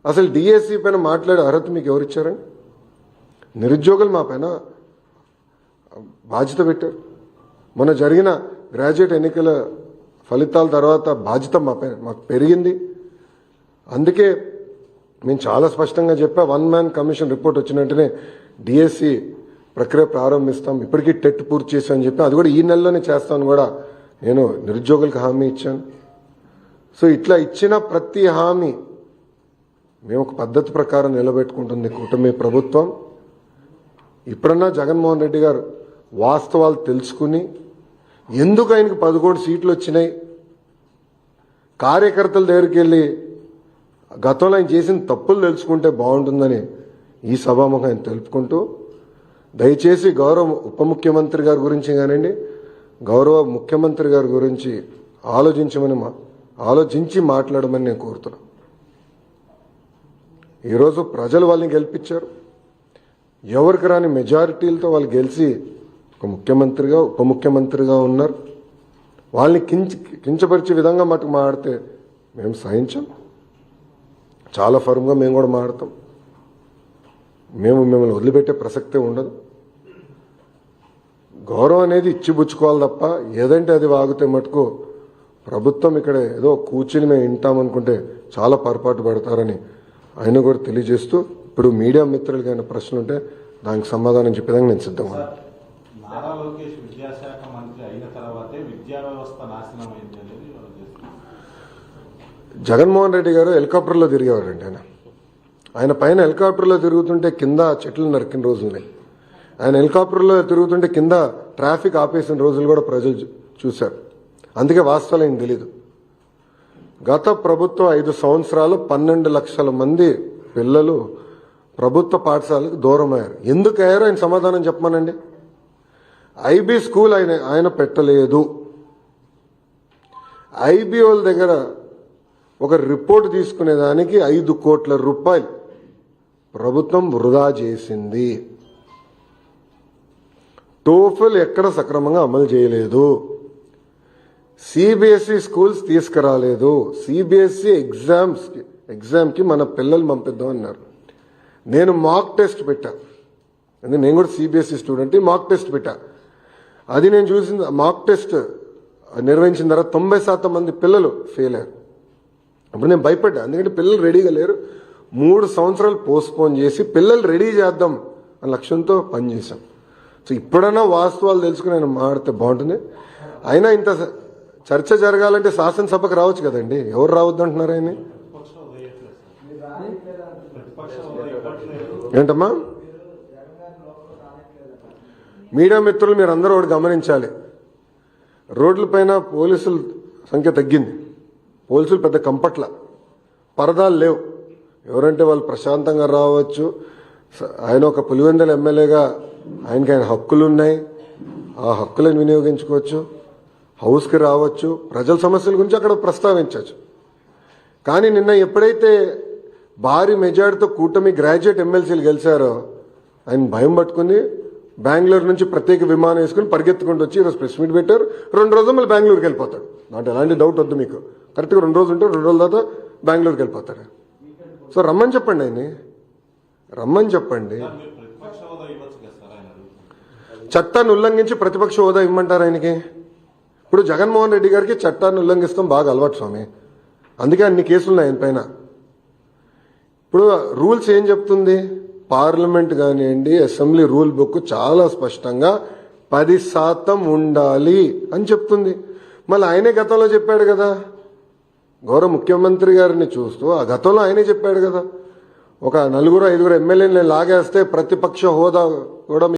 అసలు డిఎస్సి పైన మాట్లాడే అర్హత మీకు ఎవరిచ్చారండి? నిరుద్యోగులు మా పైన బాధ్యత పెట్టారు. మొన్న జరిగిన గ్రాడ్యుయేట్ ఎన్నికల ఫలితాల తర్వాత బాధ్యత మాకు పెరిగింది. అందుకే మేము చాలా స్పష్టంగా చెప్పా, 1 మ్యాన్ కమిషన్ రిపోర్ట్ వచ్చిన వెంటనే డిఎస్సి ప్రక్రియ ప్రారంభిస్తాం, ఇప్పటికీ టెట్ పూర్తి చేశామని చెప్పి అది కూడా ఈ నెలలోనే చేస్తామని కూడా నేను నిరుద్యోగులకు హామీ ఇచ్చాను. సో ఇట్లా ఇచ్చిన ప్రతి హామీ మేము ఒక పద్ధతి ప్రకారం నిలబెట్టుకుంటుంది కూటమి ప్రభుత్వం. ఇప్పుడన్నా జగన్మోహన్ రెడ్డి గారు వాస్తవాలు తెలుసుకుని ఎందుకు ఆయనకు 11 సీట్లు వచ్చినాయి, కార్యకర్తల దగ్గరికి వెళ్ళి గతంలో ఆయన చేసిన తప్పులు తెలుసుకుంటే బాగుంటుందని ఈ సభాముఖం ఆయన తెలుపుకుంటూ, దయచేసి గౌరవ ఉప ముఖ్యమంత్రి గారి గురించి కానివ్వండి, గౌరవ ముఖ్యమంత్రి గారి గురించి ఆలోచించి మాట్లాడమని నేను కోరుతున్నాను. ఈరోజు ప్రజలు వాళ్ళని గెలిపించారు. ఎవరికి రాని మెజారిటీలతో వాళ్ళు గెలిచి ఒక ముఖ్యమంత్రిగా ఉప ముఖ్యమంత్రిగా ఉన్నారు. వాళ్ళని కించపరిచే విధంగా మటుకు మాడితే మేము సహించాం. చాలా ఫర్మ్గా మేము కూడా మాడతాం. మిమ్మల్ని వదిలిపెట్టే ప్రసక్తే ఉండదు. గౌరవం అనేది ఇచ్చిపుచ్చుకోవాలి తప్ప ఏదంటే అది వాగితే మటుకు ప్రభుత్వం ఇక్కడ ఏదో కూర్చుని మేము వింటామనుకుంటే చాలా పొరపాటు పడతారని ఆయన కూడా తెలియజేస్తూ, ఇప్పుడు మీడియా మిత్రులకి అయిన ప్రశ్నలు ఉంటే దానికి సమాధానం చెప్పేదానికి నేను సిద్ధంగా. నారా లోకేష్ విద్యాశాఖ మంత్రి అయిన తర్వాతే విద్యా వ్యవస్థ నాశనం అయింది అనేది జగన్మోహన్ రెడ్డి గారు హెలికాప్టర్లో తిరిగేవారండి. ఆయన పైన హెలికాప్టర్లో తిరుగుతుంటే కింద చెట్లు నరికిన రోజులున్నాయి. ఆయన హెలికాప్టర్లో తిరుగుతుంటే కింద ట్రాఫిక్ ఆపేసిన రోజులు కూడా ప్రజలు చూశారు. అందుకే వాస్తవాలు ఆయన తెలీదు. గత ప్రభుత్వం 5 సంవత్సరాలు 12 లక్షల మంది పిల్లలు ప్రభుత్వ పాఠశాలకు దూరం అయ్యారు. ఎందుకు అయ్యారో ఆయన సమాధానం చెప్పమనండి. ఐబీ స్కూల్ ఆయన పెట్టలేదు. ఐబీ వాళ్ళ దగ్గర ఒక రిపోర్ట్ తీసుకునేదానికి 5 కోట్ల రూపాయలు ప్రభుత్వం వృధా చేసింది. టోఫెల్ ఎక్కడ సక్రమంగా అమలు చేయలేదు. సిబిఎస్ఈ స్కూల్స్ తీసుకురాలేదు. సిబిఎస్ఈ ఎగ్జామ్కి మన పిల్లలు పంపిద్దామన్నారు. నేను మాక్ టెస్ట్ పెట్టా, నేను కూడా సిబిఎస్ఈ స్టూడెంట్. మాక్ టెస్ట్ పెట్టా. అది నేను చూసిన మాక్ టెస్ట్ నిర్వహించిన తర్వాత 90% మంది పిల్లలు ఫెయిల్ అయ్యారు. అప్పుడు నేను భయపడ్డా, ఎందుకంటే పిల్లలు రెడీగా లేరు. 3 సంవత్సరాలు పోస్ట్పోన్ చేసి పిల్లలు రెడీ చేద్దాం అనే లక్ష్యంతో పనిచేశాం. సో ఇప్పుడైనా వాస్తవాలు తెలుసుకుని ఆయన మాడితే బాగుంటుంది. అయినా ఇంత చర్చ జరగాలంటే శాసనసభకు రావచ్చు కదండి. ఎవరు రావద్దు అంటున్నారు ఆయన? ఏంటమ్మా? మీడియా మిత్రులు మీరు అందరూ ఒకటి గమనించాలి. రోడ్లపైన పోలీసుల సంఖ్య తగ్గింది. పోలీసులు పెద్ద కంపట్ల, పరదాలు లేవు. ఎవరంటే వాళ్ళు ప్రశాంతంగా రావచ్చు. ఆయన ఒక పులివెందుల ఎమ్మెల్యేగా ఆయన హక్కులు ఉన్నాయి. ఆ హక్కులను వినియోగించుకోవచ్చు. హౌస్కి రావచ్చు. ప్రజల సమస్యల గురించి అక్కడ ప్రస్తావించవచ్చు. కానీ నిన్న ఎప్పుడైతే భారీ మెజార్టీతో కూటమి గ్రాడ్యుయేట్ ఎమ్మెల్సీలు గెలిచారో ఆయన భయం పట్టుకుని బెంగళూరు నుంచి ప్రత్యేక విమానం వేసుకుని పరిగెత్తుకుంటూ వచ్చి ఈరోజు ప్రెస్ మీట్ పెట్టారు. 2 రోజులు మళ్ళీ బెంగళూరుకి వెళ్ళిపోతాడు. నాకు ఎలాంటి డౌట్ వద్దు మీకు. కరెక్ట్గా 2 రోజులు ఉంటే 2 రోజుల తర్వాత బెంగళూరుకి వెళ్ళిపోతాడు. సో రమ్మని చెప్పండి, ఆయన్ని రమ్మని చెప్పండి. చట్టాన్ని ఉల్లంఘించి ప్రతిపక్ష హోదా ఇవ్వమంటారు ఆయనకి? ఇప్పుడు జగన్మోహన్ రెడ్డి గారికి చట్టాన్ని ఉల్లంఘిస్తాం బాగా అలవాటు స్వామి. అందుకే అన్ని కేసులు ఆయన పైన. ఇప్పుడు రూల్స్ ఏం చెప్తుంది? పార్లమెంట్ కానివ్వండి, అసెంబ్లీ రూల్ బుక్ చాలా స్పష్టంగా 10% ఉండాలి అని చెప్తుంది. మళ్ళీ ఆయనే గతంలో చెప్పాడు కదా, గౌరవ ముఖ్యమంత్రి గారిని చూస్తూ ఆ గతంలో ఆయనే చెప్పాడు కదా, ఒక 4-5 ఎమ్మెల్యేలు లాగేస్తే ప్రతిపక్ష హోదా కూడా